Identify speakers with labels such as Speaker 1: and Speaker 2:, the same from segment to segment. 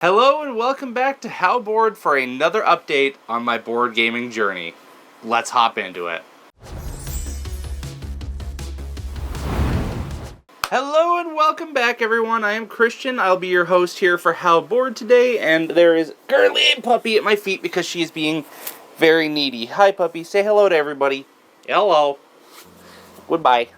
Speaker 1: Hello and welcome back to How Bored for another update on my board gaming journey. Let's hop into it. Hello and welcome back everyone, I am Christian, I'll be your host here for How Bored today, and there is Girly Puppy at my feet because she's being very needy. Hi Puppy, say hello to everybody. Hello. Goodbye.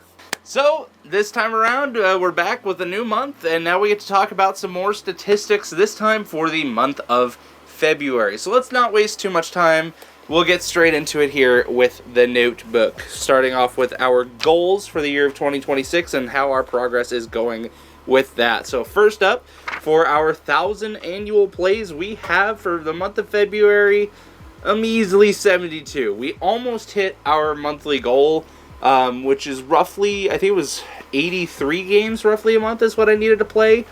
Speaker 1: So, this time around, we're back with a new month, and now we get to talk about some more statistics, this time for the month of February. So let's not waste too much time. We'll get straight into it here with the notebook, starting off with our goals for the year of 2026 and how our progress is going with that. So first up, for our 1,000 annual plays, we have for the month of February, a measly 72. We almost hit our monthly goal, which is roughly, I think it was 83 games roughly a month is what I needed to play.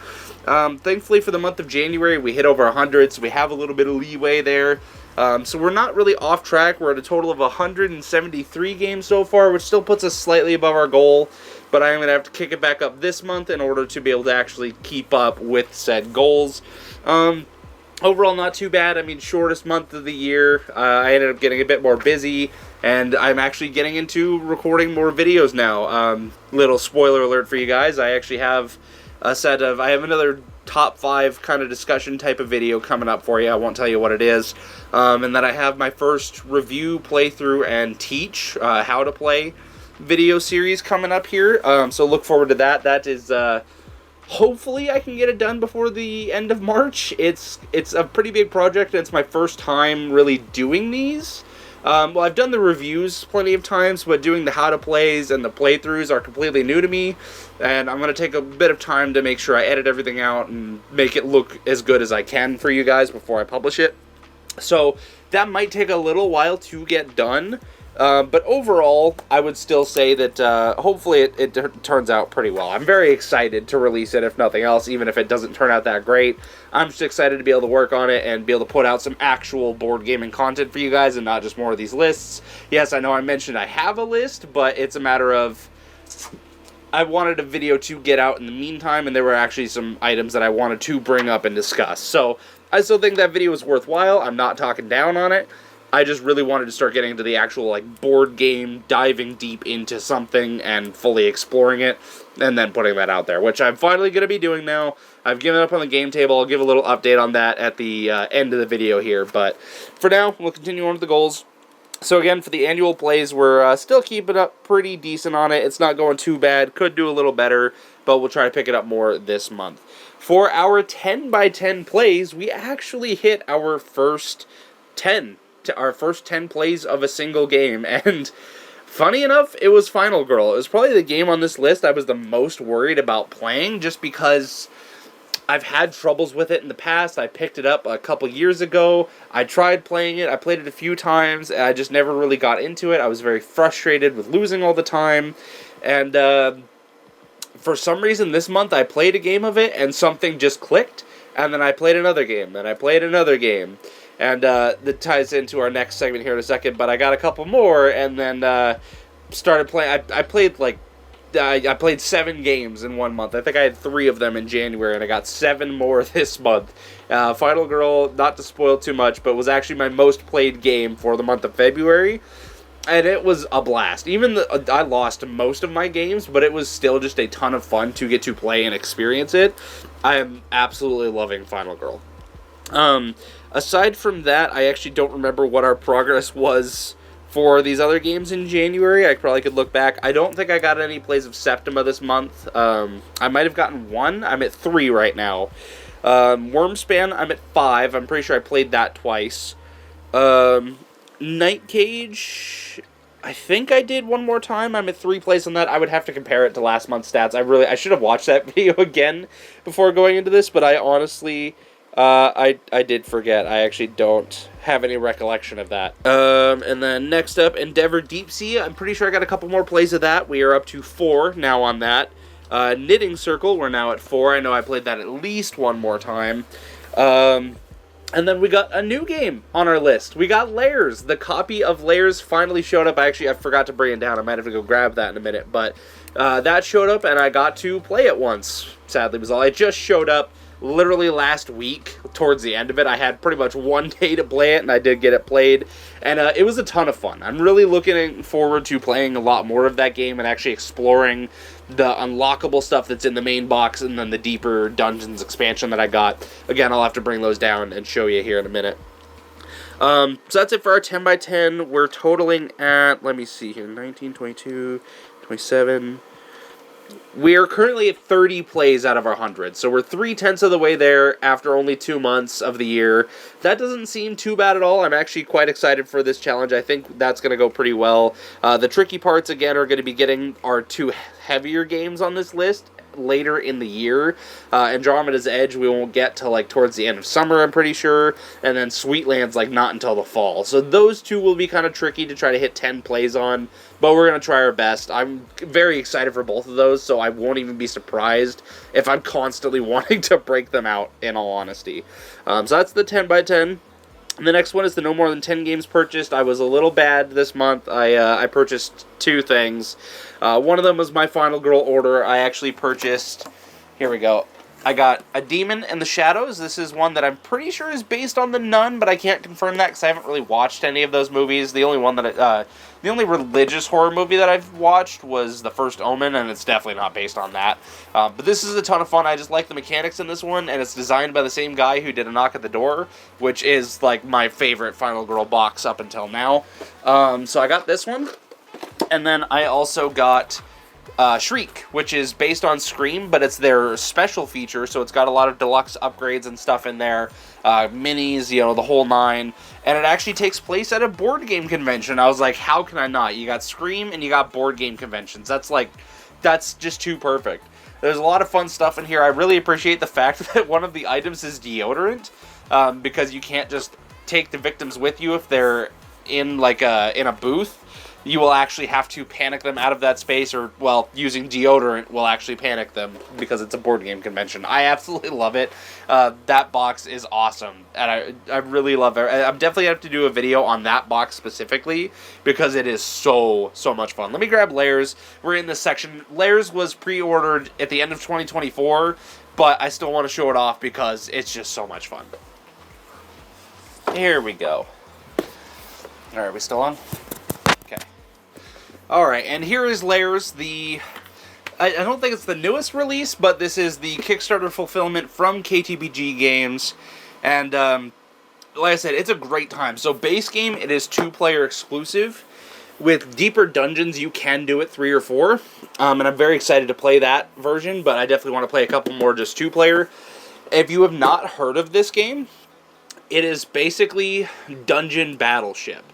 Speaker 1: Thankfully for the month of January, we hit over 100, so we have a little bit of leeway there. So we're not really off track. We're at a total of 173 games so far, which still puts us slightly above our goal, but I am going to have to kick it back up this month in order to be able to actually keep up with said goals. Overall, not too bad. I mean, shortest month of the year. I ended up getting a bit more busy, and I'm actually getting into recording more videos now. Little spoiler alert for you guys. I actually have I have another top 5 kind of discussion type of video coming up for you. I won't tell you what it is. And then I have my first review, playthrough, and teach how to play video series coming up here. So look forward to that. That is... hopefully I can get it done before the end of March. It's a pretty big project, and it's my first time really doing these. Well, I've done the reviews plenty of times, but doing the how to plays and the playthroughs are completely new to me, and I'm going to take a bit of time to make sure I edit everything out and make it look as good as I can for you guys before I publish it. So that might take a little while to get done. But overall, I would still say that hopefully it turns out pretty well. I'm very excited to release it, if nothing else, even if it doesn't turn out that great. I'm just excited to be able to work on it and be able to put out some actual board gaming content for you guys and not just more of these lists. Yes, I know I mentioned I have a list, but it's a matter of... I wanted a video to get out in the meantime, and there were actually some items that I wanted to bring up and discuss. So I still think that video was worthwhile. I'm not talking down on it. I just really wanted to start getting into the actual board game, diving deep into something and fully exploring it, and then putting that out there, which I'm finally going to be doing now. I've given up on the game table. I'll give a little update on that at the end of the video here, but for now, we'll continue on with the goals. So again, for the annual plays, we're still keeping up pretty decent on it. It's not going too bad. Could do a little better, but we'll try to pick it up more this month. For our 10 by 10 plays, we actually hit our first 10 plays of a single game, and funny enough, it was Final Girl. It was probably the game on this list I was the most worried about playing, just because I've had troubles with it in the past. I picked it up a couple years ago. I tried playing it. I played it a few times, and I just never really got into it. I was very frustrated with losing all the time, and for some reason this month I played a game of it, and something just clicked, and then I played another game, and I played another game. And that ties into our next segment here in a second, but I got a couple more, and then started playing. I played 7 games in 1 month. I think I had 3 of them in January, and I got 7 more this month. Final Girl, not to spoil too much, but was actually my most played game for the month of February, and it was a blast. I lost most of my games, but it was still just a ton of fun to get to play and experience it. I am absolutely loving Final Girl. Aside from that, I actually don't remember what our progress was for these other games in January. I probably could look back. I don't think I got any plays of Septima this month. I might have gotten 1. I'm at 3 right now. Wormspan, I'm at 5. I'm pretty sure I played that twice. Night Cage, I think I did 1 more time. I'm at 3 plays on that. I would have to compare it to last month's stats. I should have watched that video again before going into this, but I honestly... I did forget. I actually don't have any recollection of that. And then next up, Endeavor Deep Sea. I'm pretty sure I got a couple more plays of that. We are up to 4 now on that. Knitting Circle, we're now at 4. I know I played that at least 1 more time. And then we got a new game on our list. We got Layers. The copy of Layers finally showed up. I forgot to bring it down. I might have to go grab that in a minute. But that showed up, and I got to play it once. Sadly, was all. It just showed up literally last week, towards the end of it, I had pretty much one day to play it, and I did get it played, and it was a ton of fun. I'm really looking forward to playing a lot more of that game and actually exploring the unlockable stuff that's in the main box and then the deeper dungeons expansion that I got. Again, I'll have to bring those down and show you here in a minute. So that's it for our 10x10. We're totaling at, let me see here, 19, 22, 27... We are currently at 30 plays out of our 100, so we're 3/10 of the way there after only 2 months of the year. That doesn't seem too bad at all. I'm actually quite excited for this challenge. I think that's going to go pretty well. The tricky parts, again, are going to be getting our 2 heavier games on this list later in the year. Andromeda's Edge we won't get till like towards the end of summer, I'm pretty sure, and then Sweetlands like not until the fall. So those 2 will be kind of tricky to try to hit 10 plays on, but we're going to try our best. I'm very excited for both of those, so I won't even be surprised if I'm constantly wanting to break them out, in all honesty. So that's the 10x10. And the next one is the no more than 10 games purchased. I was a little bad this month. I purchased 2 things. One of them was my Final Girl order. I actually purchased, here we go, I got A Demon in the Shadows. This is one that I'm pretty sure is based on The Nun, but I can't confirm that because I haven't really watched any of those movies. The only one that the only religious horror movie that I've watched was The First Omen, and it's definitely not based on that. But this is a ton of fun. I just like the mechanics in this one, and it's designed by the same guy who did A Knock at the Door, which is like my favorite Final Girl box up until now. So I got this one, and then I also got Shriek, which is based on Scream, but it's their special feature, so it's got a lot of deluxe upgrades and stuff in there, minis, you know, the whole 9, and it actually takes place at a board game convention. I was like, how can I not? You got Scream and you got board game conventions. That's just too perfect. There's a lot of fun stuff in here. I really appreciate the fact that one of the items is deodorant, because you can't just take the victims with you if they're in like in a booth. You will actually have to panic them out of that space, or, well, using deodorant will actually panic them because it's a board game convention. I absolutely love it. That box is awesome, and I really love it. I'm definitely going to have to do a video on that box specifically because it is so much fun. Let me grab Layers. We're in this section. Layers was pre-ordered at the end of 2024, but I still want to show it off because it's just so much fun. Here we go. All right, we still on? Alright, and here is Layers, I don't think it's the newest release, but this is the Kickstarter fulfillment from KTBG Games, and like I said, it's a great time. So base game, it is 2-player exclusive. With deeper dungeons, you can do it 3 or 4, and I'm very excited to play that version, but I definitely want to play a couple more just 2-player. If you have not heard of this game, it is basically Dungeon Battleship.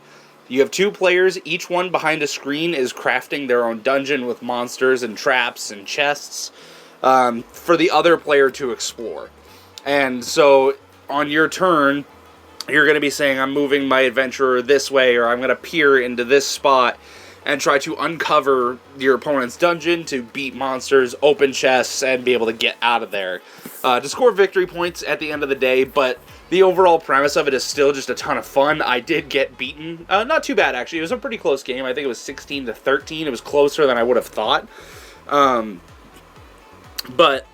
Speaker 1: You have 2 players, each one behind a screen is crafting their own dungeon with monsters and traps and chests for the other player to explore. And so on your turn, you're going to be saying, I'm moving my adventurer this way, or I'm going to peer into this spot and try to uncover your opponent's dungeon to beat monsters, open chests, and be able to get out of there. To score victory points at the end of the day, but the overall premise of it is still just a ton of fun. I did get beaten. Not too bad, actually. It was a pretty close game. I think it was 16-13. It was closer than I would have thought. But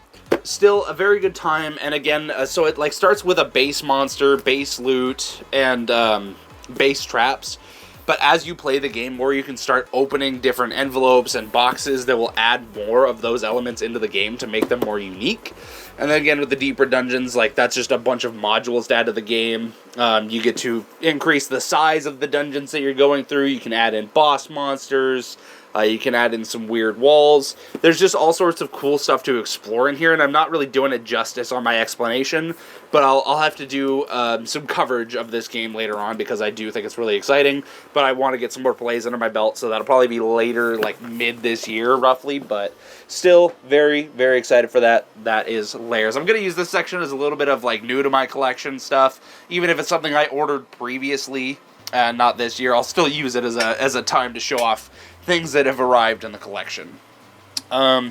Speaker 1: still a very good time. And again, so it like starts with a base monster, base loot, and base traps. But as you play the game more, you can start opening different envelopes and boxes that will add more of those elements into the game to make them more unique. And then again, with the deeper dungeons, like that's just a bunch of modules to add to the game. You get to increase the size of the dungeons that you're going through. You can add in boss monsters. You can add in some weird walls. There's just all sorts of cool stuff to explore in here, and I'm not really doing it justice on my explanation, but I'll have to do some coverage of this game later on because I do think it's really exciting, but I want to get some more plays under my belt, so that'll probably be later, like mid this year, roughly, but still very, very excited for that. That is Layers. I'm going to use this section as a little bit of like new to my collection stuff, even if it's something I ordered previously, not this year. I'll still use it as a time to show off things that have arrived in the collection. So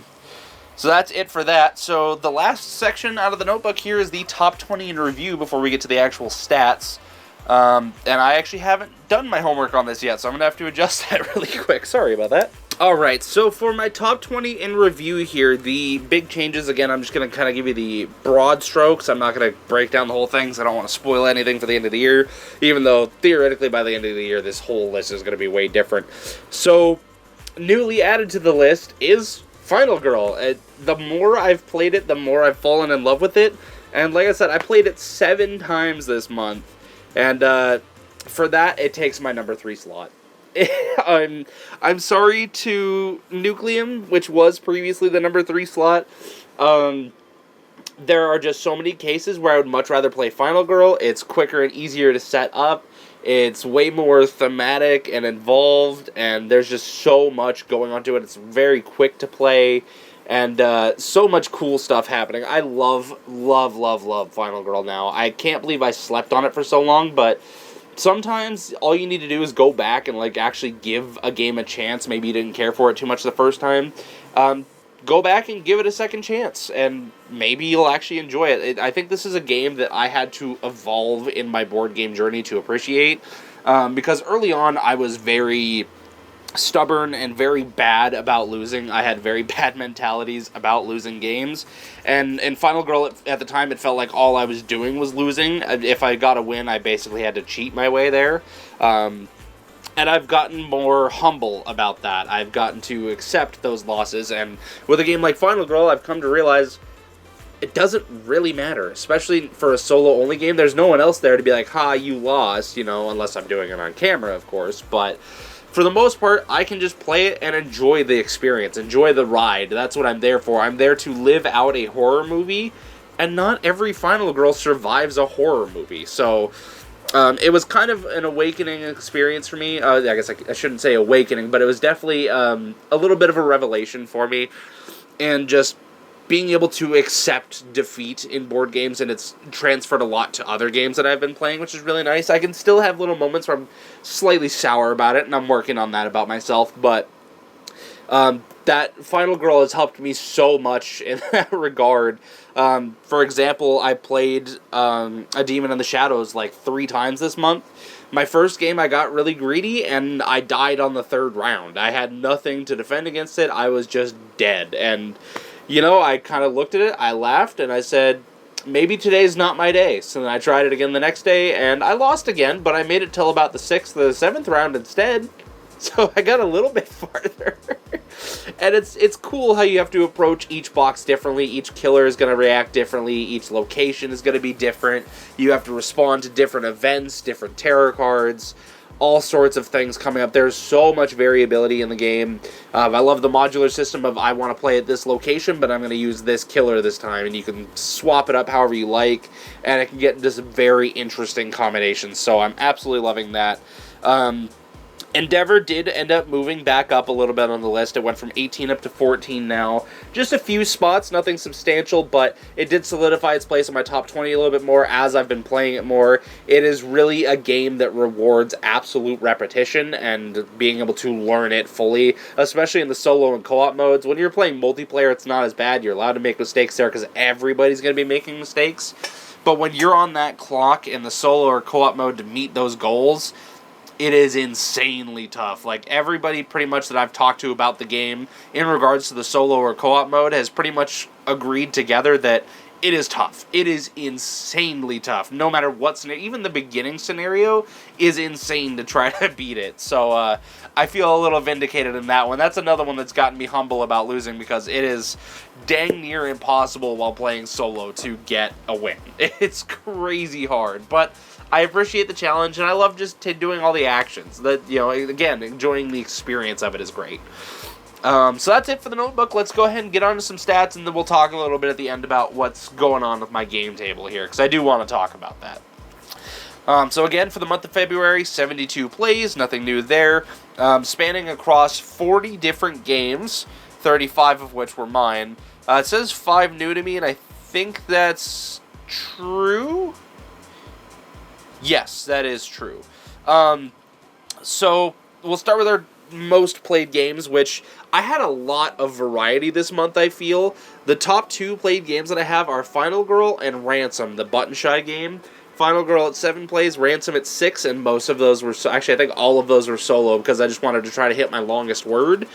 Speaker 1: that's it for that. So the last section out of the notebook here is the top 20 in review before we get to the actual stats. And I actually haven't done my homework on this yet, so I'm going to have to adjust that really quick. Sorry about that. Alright, so for my top 20 in review here, the big changes, again, I'm just going to kind of give you the broad strokes. I'm not going to break down the whole thing, because I don't want to spoil anything for the end of the year, even though, theoretically, by the end of the year, this whole list is going to be way different. So, newly added to the list is Final Girl. The more I've played it, the more I've fallen in love with it, and like I said, I played it 7 times this month, and for that, it takes my number 3 slot. I'm sorry to Nucleum, which was previously the number 3 slot. There are just so many cases where I would much rather play Final Girl. It's quicker and easier to set up. It's way more thematic and involved, and there's just so much going on to it. It's very quick to play, and so much cool stuff happening. I love Final Girl now. I can't believe I slept on it for so long, but sometimes all you need to do is go back and like actually give a game a chance. Maybe you didn't care for it too much the first time. Go back and give it a second chance, and maybe you'll actually enjoy it. I think this is a game that I had to evolve in my board game journey to appreciate, because early on I was very stubborn and very bad about losing. I had very bad mentalities about losing games, and in Final Girl at the time it felt like all I was doing was losing. If I got a win, I basically had to cheat my way there, and I've gotten more humble about that. I've gotten to accept those losses, and with a game like Final Girl, I've come to realize it doesn't really matter, especially for a solo-only game. There's no one else there to be like, ha, you lost, you know, unless I'm doing it on camera, of course, but for the most part, I can just play it and enjoy the experience, enjoy the ride. That's what I'm there for. I'm there to live out a horror movie, and not every Final Girl survives a horror movie. So, it was kind of an awakening experience for me. I guess I shouldn't say awakening, but it was definitely a little bit of a revelation for me. And just being able to accept defeat in board games, and it's transferred a lot to other games that I've been playing, which is really nice. I can still have little moments where I'm slightly sour about it, and I'm working on that about myself, but that Final Girl has helped me so much in that regard. For example, I played A Demon in the Shadows like 3 times this month. My first game, I got really greedy, and I died on the 3rd round. I had nothing to defend against it. I was just dead, and you know, I kind of looked at it, I laughed, and I said, maybe today's not my day. So then I tried it again the next day, and I lost again, but I made it till about the 6th or the 7th round instead. So I got a little bit farther. And it's cool how you have to approach each box differently. Each killer is going to react differently. Each location is going to be different. You have to respond to different events, different tarot cards, all sorts of things coming up. There's so much variability in the game. I love the modular system of I want to play at this location, but I'm going to use this killer this time, and you can swap it up however you like, and it can get into some very interesting combinations, so I'm absolutely loving that. Endeavor did end up moving back up a little bit on the list. It went from 18 up to 14 now. Just a few spots, nothing substantial, but it did solidify its place in my top 20 a little bit more as I've been playing it more. It is really a game that rewards absolute repetition and being able to learn it fully, especially in the solo and co-op modes. When you're playing multiplayer, it's not as bad. You're allowed to make mistakes there because everybody's going to be making mistakes. But when you're on that clock in the solo or co-op mode to meet those goals, it is insanely tough. Like, everybody pretty much that I've talked to about the game in regards to the solo or co-op mode has pretty much agreed together that it is tough. It is insanely tough. No matter what scenario, even the beginning scenario is insane to try to beat it. So, I feel a little vindicated in that one. That's another one that's gotten me humble about losing because it is dang near impossible while playing solo to get a win. It's crazy hard, but I appreciate the challenge, and I love just doing all the actions. That, you know, again, enjoying the experience of it is great. So that's it for the notebook. Let's go ahead and get on to some stats, and then we'll talk a little bit at the end about what's going on with my game table here, because I do want to talk about that. So again, for the month of February, 72 plays, nothing new there. Spanning across 40 different games, 35 of which were mine. It says 5 new to me, and I think that's true. Yes, that is true. So we'll start with our most played games, which I had a lot of variety this month, I feel. The top 2 played games that I have are Final Girl and Ransom, the Button Shy game. Final Girl at 7 plays, Ransom at 6, and most of those were, actually I think all of those were solo because I just wanted to try to hit my longest word.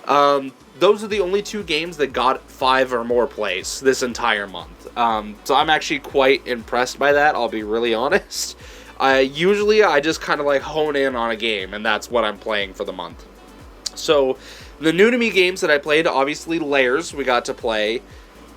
Speaker 1: Those are the only 2 games that got 5 or more plays this entire month. So I'm actually quite impressed by that, I'll be really honest. Usually I just kind of like hone in on a game, and that's what I'm playing for the month. So the new to me games that I played, obviously Layers we got to play.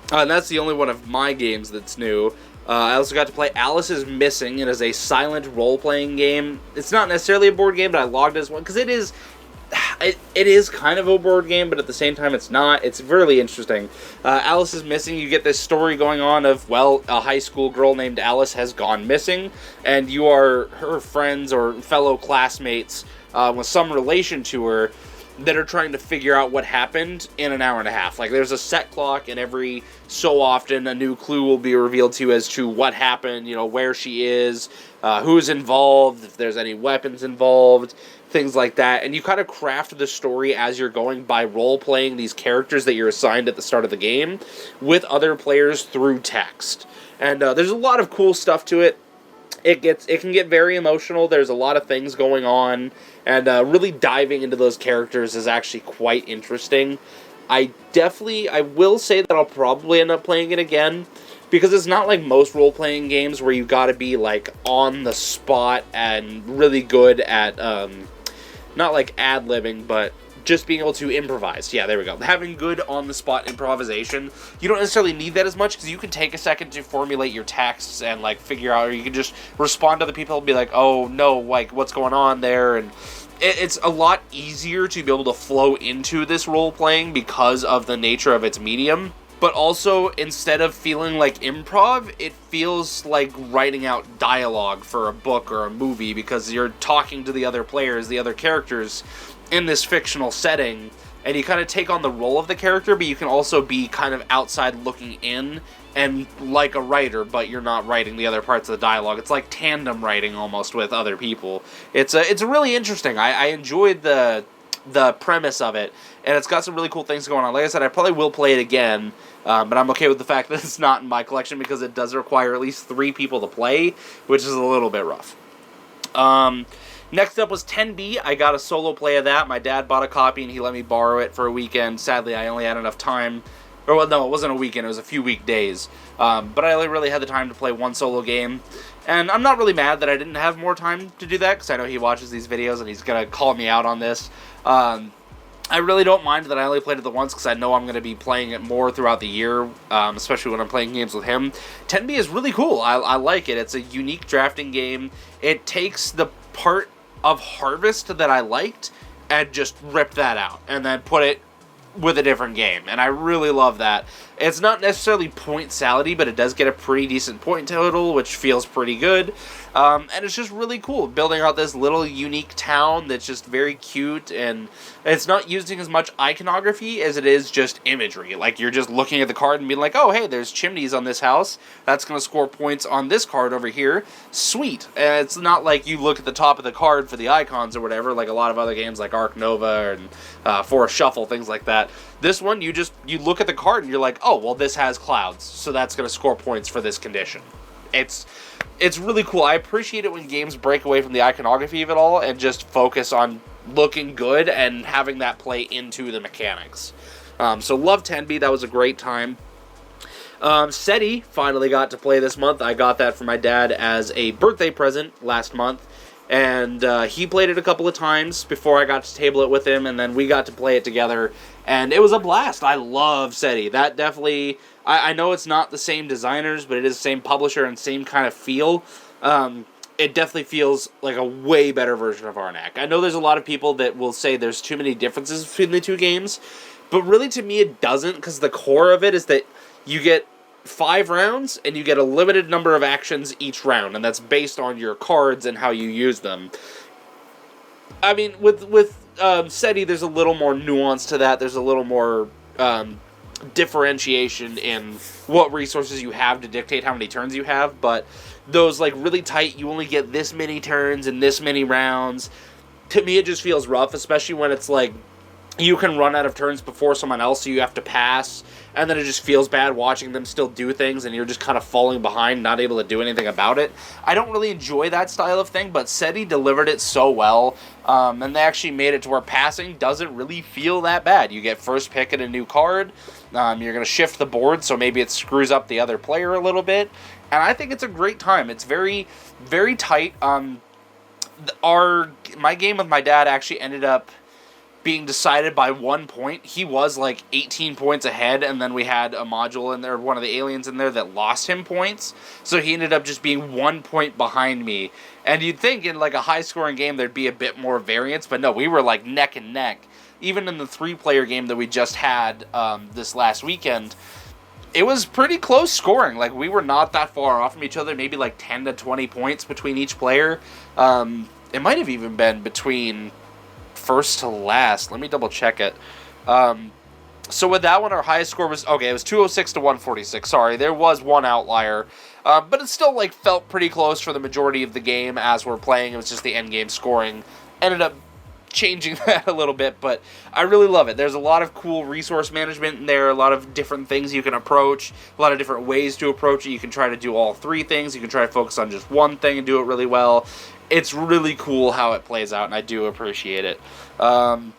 Speaker 1: And that's the only one of my games that's new. I also got to play Alice is Missing. It is a silent role-playing game. It's not necessarily a board game, but I logged as one, because it is kind of a board game, but at the same time it's not. It's really interesting. Alice is Missing, you get this story going on of, well, a high school girl named Alice has gone missing, and you are her friends or fellow classmates with some relation to her that are trying to figure out what happened in an hour and a half. Like, there's a set clock, and every so often a new clue will be revealed to you as to what happened, where she is, who's involved, if there's any weapons involved, things like that. And you kind of craft the story as you're going by role-playing these characters that you're assigned at the start of the game with other players through text. And there's a lot of cool stuff to it. It can get very emotional. There's a lot of things going on, and really diving into those characters is actually quite interesting. I will say that I'll probably end up playing it again, because it's not like most role-playing games where you gotta be, like, on the spot and really good at, not like ad-libbing, but just being able to improvise. Yeah, there we go. Having good on-the-spot improvisation. You don't necessarily need that as much, because you can take a second to formulate your texts and, like, figure out, or you can just respond to the people and be like, oh, no, like, what's going on there? And it's a lot easier to be able to flow into this role-playing because of the nature of its medium. But also, instead of feeling like improv, it feels like writing out dialogue for a book or a movie, because you're talking to the other players, the other characters, in this fictional setting, and you kind of take on the role of the character, but you can also be kind of outside looking in, and like a writer, but you're not writing the other parts of the dialogue. It's like tandem writing almost with other people. It's really interesting. I enjoyed the premise of it, and it's got some really cool things going on. Like I said, I probably will play it again, but I'm okay with the fact that it's not in my collection, because it does require at least 3 people to play, which is a little bit rough. Next up was 10B. I got a solo play of that. My dad bought a copy, and he let me borrow it for a weekend. Sadly, I only had enough time. Or, well, no, it wasn't a weekend. It was a few weekdays. But I only really had the time to play one solo game. And I'm not really mad that I didn't have more time to do that, because I know he watches these videos, and he's going to call me out on this. I really don't mind that I only played it the once, because I know I'm going to be playing it more throughout the year, especially when I'm playing games with him. 10B is really cool. I like it. It's a unique drafting game. It takes the part of Harvest that I liked and just ripped that out and then put it with a different game, and I really love that. It's not necessarily point salady, but it does get a pretty decent point total, which feels pretty good. And it's just really cool, building out this little unique town that's just very cute, and it's not using as much iconography as it is just imagery. Like, you're just looking at the card and being like, oh, hey, there's chimneys on this house. That's going to score points on this card over here. Sweet. And it's not like you look at the top of the card for the icons or whatever, like a lot of other games like Ark Nova and Forest Shuffle, things like that. This one, you look at the card and you're like, oh, well, this has clouds, so that's going to score points for this condition. It's really cool. I appreciate it when games break away from the iconography of it all and just focus on looking good and having that play into the mechanics. So love 10B. That was a great time. SETI finally got to play this month. I got that for my dad as a birthday present last month. And he played it a couple of times before I got to table it with him, and then we got to play it together, and it was a blast. I love SETI. That definitely, I know it's not the same designers, but it is the same publisher and same kind of feel. It definitely feels like a way better version of Arnak. I know there's a lot of people that will say there's too many differences between the two games, but really to me it doesn't, because the core of it is that you get 5 rounds, and you get a limited number of actions each round, and that's based on your cards and how you use them. I mean, with SETI, there's a little more nuance to that. There's a little more differentiation in what resources you have to dictate how many turns you have, but those, like, really tight, you only get this many turns and this many rounds, to me it just feels rough, especially when it's, like, you can run out of turns before someone else, so you have to pass, and then it just feels bad watching them still do things, and you're just kind of falling behind, not able to do anything about it. I don't really enjoy that style of thing, but SETI delivered it so well, and they actually made it to where passing doesn't really feel that bad. You get first pick at a new card, you're going to shift the board, so maybe it screws up the other player a little bit, and I think it's a great time. It's very, very tight. My game with my dad actually ended up being decided by 1 point. He was like 18 points ahead, and then we had a module in there, one of the aliens in there, that lost him points. So he ended up just being 1 point behind me. And you'd think in like a high-scoring game there'd be a bit more variance, but no, we were like neck and neck. Even in the 3-player game that we just had this last weekend, it was pretty close scoring. Like, we were not that far off from each other, maybe like 10 to 20 points between each player. It might have even been between first to last. Let me double check it. So with that one, our highest score was, okay, it was 206 to 146. Sorry, there was one outlier. But it still like felt pretty close for the majority of the game as we're playing. It was just the end game scoring. Ended up changing that a little bit, but I really love it. There's a lot of cool resource management in there, a lot of different things you can approach, a lot of different ways to approach it. You can try to do all 3 things. You can try to focus on just one thing and do it really well. It's really cool how it plays out, and I do appreciate it. And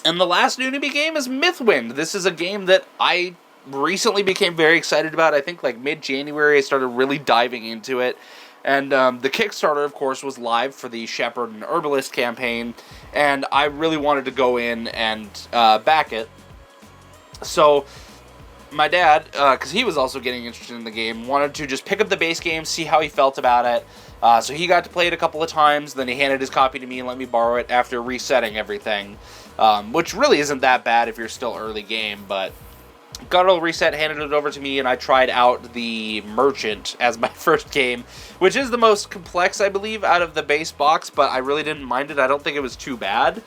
Speaker 1: the last new newbie game is Mythwind. This is a game that I recently became very excited about. I think like mid-January I started really diving into it. And the Kickstarter, of course, was live for the Shepherd and Herbalist campaign, and I really wanted to go in and back it. So my dad, because he was also getting interested in the game, wanted to just pick up the base game, see how he felt about it. So he got to play it a couple of times, then he handed his copy to me and let me borrow it after resetting everything, which really isn't that bad if you're still early game, but got it all reset, handed it over to me, and I tried out the Merchant as my first game, which is the most complex, I believe, out of the base box, but I really didn't mind it. I don't think it was too bad.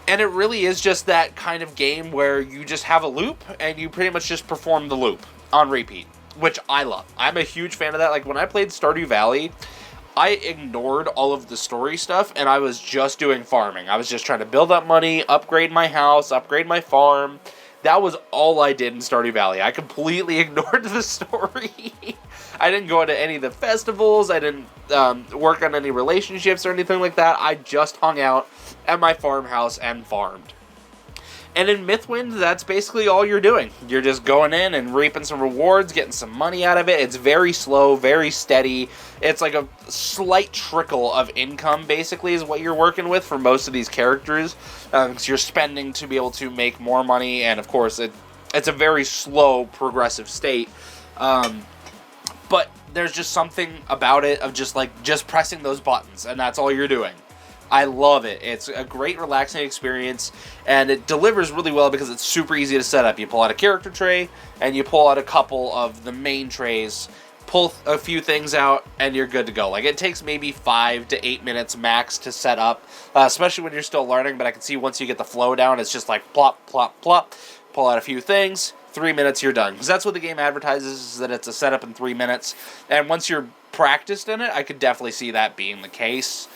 Speaker 1: And it really is just that kind of game where you just have a loop, and you pretty much just perform the loop on repeat, which I love. I'm a huge fan of that. Like, when I played Stardew Valley, I ignored all of the story stuff, and I was just doing farming. I was just trying to build up money, upgrade my house, upgrade my farm. That was all I did in Stardew Valley. I completely ignored the story. I didn't go into any of the festivals. I didn't work on any relationships or anything like that. I just hung out at my farmhouse and farmed. And in Mythwind, that's basically all you're doing. You're just going in and reaping some rewards, getting some money out of it. It's very slow, very steady. It's like a slight trickle of income, basically, is what you're working with for most of these characters. Because you're spending to be able to make more money, and of course, it's a very slow, progressive state. But there's just something about it of just pressing those buttons, and that's all you're doing. I love it. It's a great, relaxing experience, and it delivers really well because it's super easy to set up. You pull out a character tray, and you pull out a couple of the main trays, pull a few things out, and you're good to go. Like, it takes maybe 5 to 8 minutes max to set up, especially when you're still learning, but I can see once you get the flow down, it's just like plop, plop, plop, pull out a few things, 3 minutes, you're done. Because that's what the game advertises, is that it's a setup in 3 minutes, and once you're practiced in it, I could definitely see that being the case.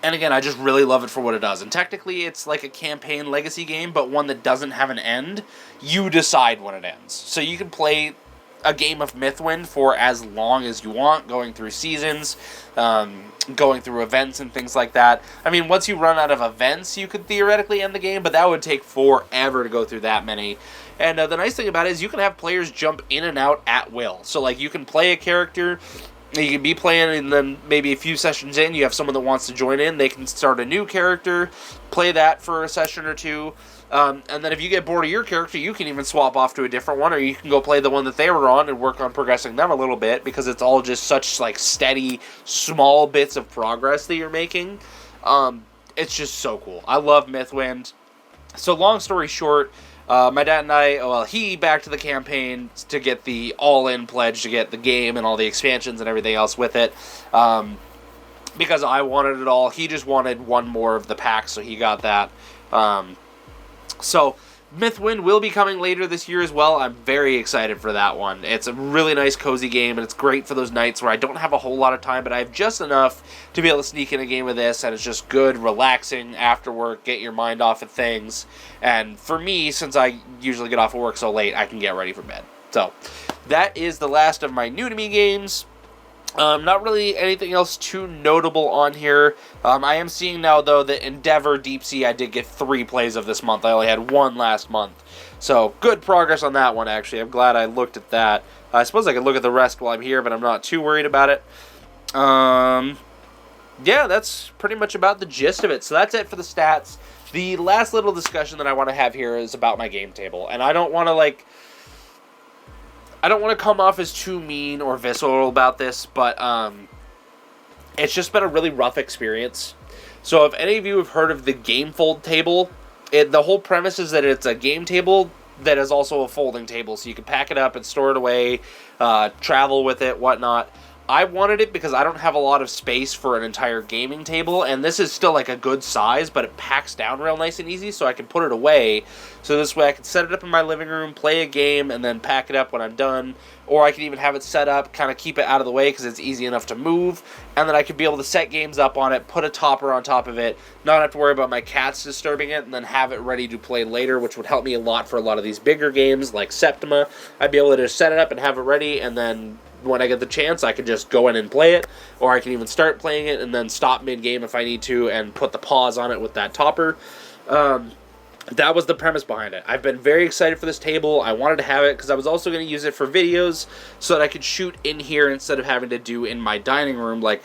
Speaker 1: And again, I just really love it for what it does. And technically, it's like a campaign legacy game, but one that doesn't have an end. You decide when it ends. So you can play a game of Mythwind for as long as you want, going through seasons, going through events and things like that. I mean, once you run out of events, you could theoretically end the game, but that would take forever to go through that many. And the nice thing about it is you can have players jump in and out at will. So, like, you can play a character, you can be playing, and then maybe a few sessions in, you have someone that wants to join in. They can start a new character, play that for a session or two, and then if you get bored of your character, you can even swap off to a different one, or you can go play the one that they were on and work on progressing them a little bit, because it's all just such like steady, small bits of progress that you're making. It's just so cool. I love Mythwind. So long story short, my dad and I, he backed the campaign to get the all-in pledge to get the game and all the expansions and everything else with it, because I wanted it all. He just wanted one more of the pack, so he got that. So Mythwind will be coming later this year as well. I'm very excited for that one. It's a really nice, cozy game, and it's great for those nights where I don't have a whole lot of time, but I have just enough to be able to sneak in a game of this, and it's just good, relaxing after work, get your mind off of things. And for me, since I usually get off of work so late, I can get ready for bed. So, that is the last of my new-to-me games. Not really anything else too notable on here. I am seeing now, though, that Endeavor Deep Sea, I did get 3 plays of this month. I only had 1 last month. So, good progress on that one, actually. I'm glad I looked at that. I suppose I could look at the rest while I'm here, but I'm not too worried about it. Yeah, that's pretty much about the gist of it. So that's it for the stats. The last little discussion that I want to have here is about my game table. And I don't want to, I don't want to come off as too mean or visceral about this, but it's just been a really rough experience. So if any of you have heard of the Gamefold table, the whole premise is that it's a game table that is also a folding table, so you can pack it up and store it away, travel with it, whatnot. I wanted it because I don't have a lot of space for an entire gaming table, and this is still like a good size, but it packs down real nice and easy, so I can put it away. So this way I can set it up in my living room, play a game, and then pack it up when I'm done. Or I can even have it set up, kind of keep it out of the way because it's easy enough to move, and then I could be able to set games up on it, put a topper on top of it, not have to worry about my cats disturbing it, and then have it ready to play later, which would help me a lot for a lot of these bigger games like Septima. I'd be able to just set it up and have it ready, and then when I get the chance, I can just go in and play it, or I can even start playing it and then stop mid-game if I need to and put the pause on it with that topper. That was the premise behind it. I've been very excited for this table. I wanted to have it because I was also going to use it for videos so that I could shoot in here instead of having to do in my dining room like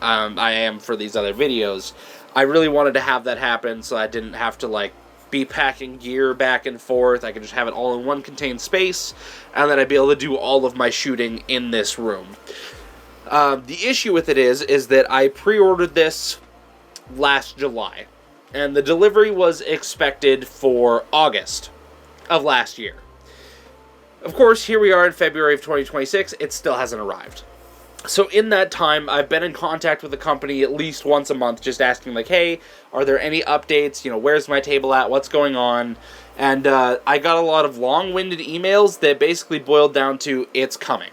Speaker 1: I am for these other videos. I really wanted to have that happen so I didn't have to be packing gear back and forth. I could just have it all in one contained space, and then I'd be able to do all of my shooting in this room. The issue with it is that I pre-ordered this last July, and the delivery was expected for August of last year. Of course, here we are in February of 2026, it still hasn't arrived. So in that time, I've been in contact with the company at least once a month, just asking hey, are there any updates? Where's my table at? What's going on? And I got a lot of long-winded emails that basically boiled down to, it's coming.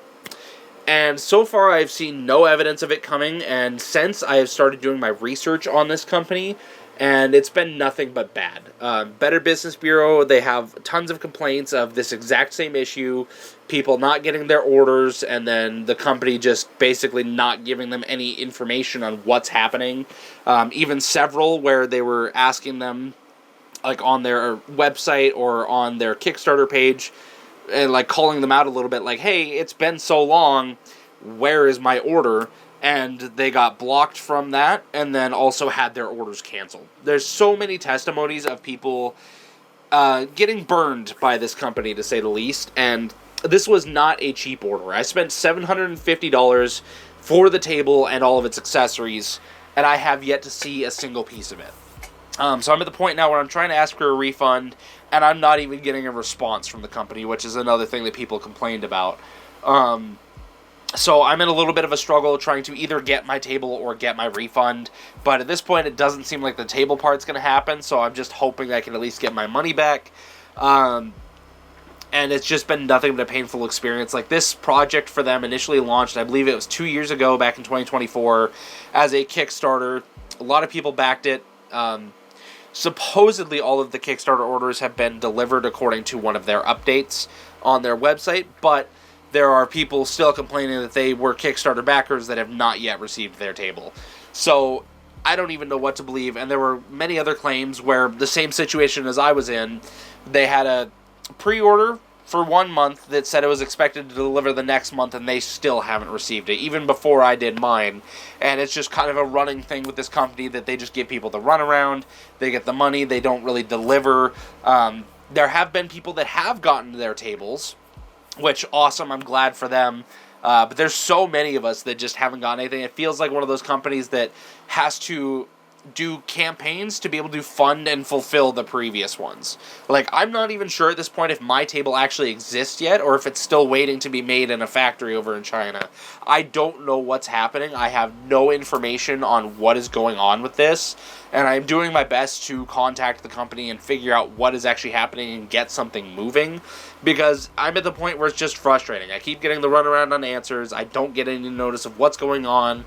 Speaker 1: And so far, I've seen no evidence of it coming, and since I have started doing my research on this company, and it's been nothing but bad. Better Business Bureau, they have tons of complaints of this exact same issue, people not getting their orders, and then the company just basically not giving them any information on what's happening. Even several where they were asking them, on their website or on their Kickstarter page, and calling them out a little bit, hey, it's been so long, where is my order? And they got blocked from that, and then also had their orders canceled. There's so many testimonies of people getting burned by this company, to say the least, and this was not a cheap order. I spent $750 for the table and all of its accessories, and I have yet to see a single piece of it. So I'm at the point now where I'm trying to ask for a refund, and I'm not even getting a response from the company, which is another thing that people complained about. So I'm in a little bit of a struggle trying to either get my table or get my refund. But at this point, it doesn't seem like the table part's going to happen, so I'm just hoping I can at least get my money back. And it's just been nothing but a painful experience. This project for them initially launched, I believe it was 2 years ago, back in 2024, as a Kickstarter. A lot of people backed it. Supposedly all of the Kickstarter orders have been delivered according to one of their updates on their website, but there are people still complaining that they were Kickstarter backers that have not yet received their table. So I don't even know what to believe, and there were many other claims where the same situation as I was in, they had a pre-order for 1 month that said it was expected to deliver the next month, and they still haven't received it, even before I did mine. And it's just kind of a running thing with this company that they just give people the runaround, they get the money, they don't really deliver. There have been people that have gotten their tables, which, awesome, I'm glad for them. But there's so many of us that just haven't gotten anything. It feels like one of those companies that has to
Speaker 2: do campaigns to be able to fund and fulfill the previous ones. Like, I'm not even sure at this point if My Table actually exists yet, or if it's still waiting to be made in a factory over in China. I don't know what's happening. I have no information on what is going on with this, and I'm doing my best to contact the company and figure out what is actually happening and get something moving, because I'm at the point where it's just frustrating. I keep getting the runaround on answers. I don't get any notice of what's going on.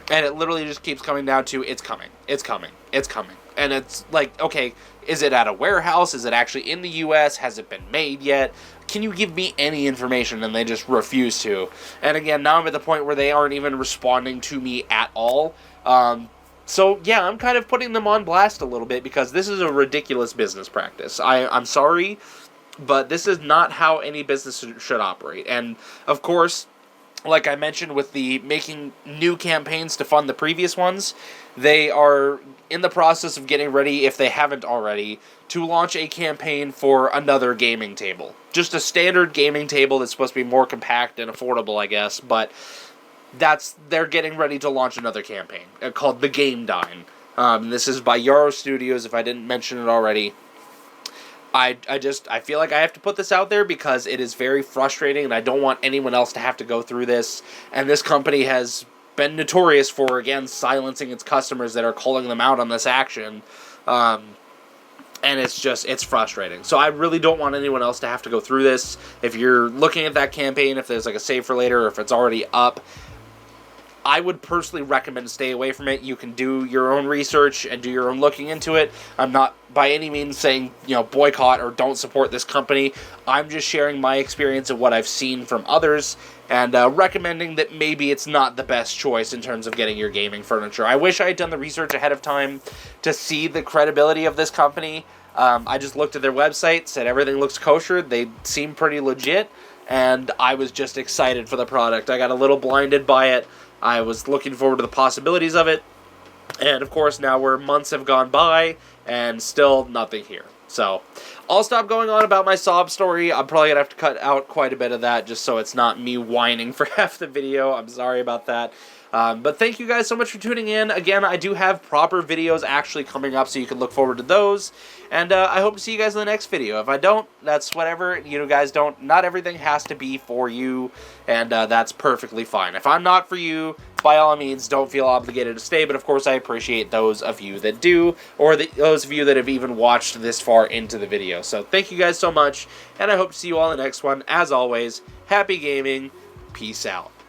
Speaker 2: And it literally just keeps coming down to, it's coming, it's coming, it's coming. And it's like, okay, is it at a warehouse? Is it actually in the U.S.? Has it been made yet? Can you give me any information? And they just refuse to. And again, now I'm at the point where they aren't even responding to me at all. So, yeah, I'm kind of putting them on blast a little bit, because this is a ridiculous business practice. I'm sorry, but this is not how any business should operate. And, of course, like I mentioned with the making new campaigns to fund the previous ones, they are in the process of getting ready, if they haven't already, to launch a campaign for another gaming table. Just a standard gaming table that's supposed to be more compact and affordable, I guess, but they're getting ready to launch another campaign called The Game Dine. This is by Yarrow Studios, if I didn't mention it already. I feel like I have to put this out there because it is very frustrating, and I don't want anyone else to have to go through this. And this company has been notorious for, again, silencing its customers that are calling them out on this action. And it's frustrating. So I really don't want anyone else to have to go through this. If you're looking at that campaign, if there's like a save for later, or if it's already up, I would personally recommend stay away from it. You can do your own research and do your own looking into it. I'm not by any means saying, boycott or don't support this company. I'm just sharing my experience of what I've seen from others, and recommending that maybe it's not the best choice in terms of getting your gaming furniture. I wish I had done the research ahead of time to see the credibility of this company. I just looked at their website, said everything looks kosher. They seem pretty legit, and I was just excited for the product. I got a little blinded by it. I was looking forward to the possibilities of it, and of course now months have gone by, and still nothing here. So, I'll stop going on about my sob story. I'm probably going to have to cut out quite a bit of that, just so it's not me whining for half the video. I'm sorry about that. But thank you guys so much for tuning in. Again, I do have proper videos actually coming up, so you can look forward to those. And I hope to see you guys in the next video. If I don't, that's whatever. You guys don't. Not everything has to be for you, and that's perfectly fine. If I'm not for you, by all means, don't feel obligated to stay. But of course, I appreciate those of you that do, or those of you that have even watched this far into the video. So thank you guys so much, and I hope to see you all in the next one. As always, happy gaming. Peace out.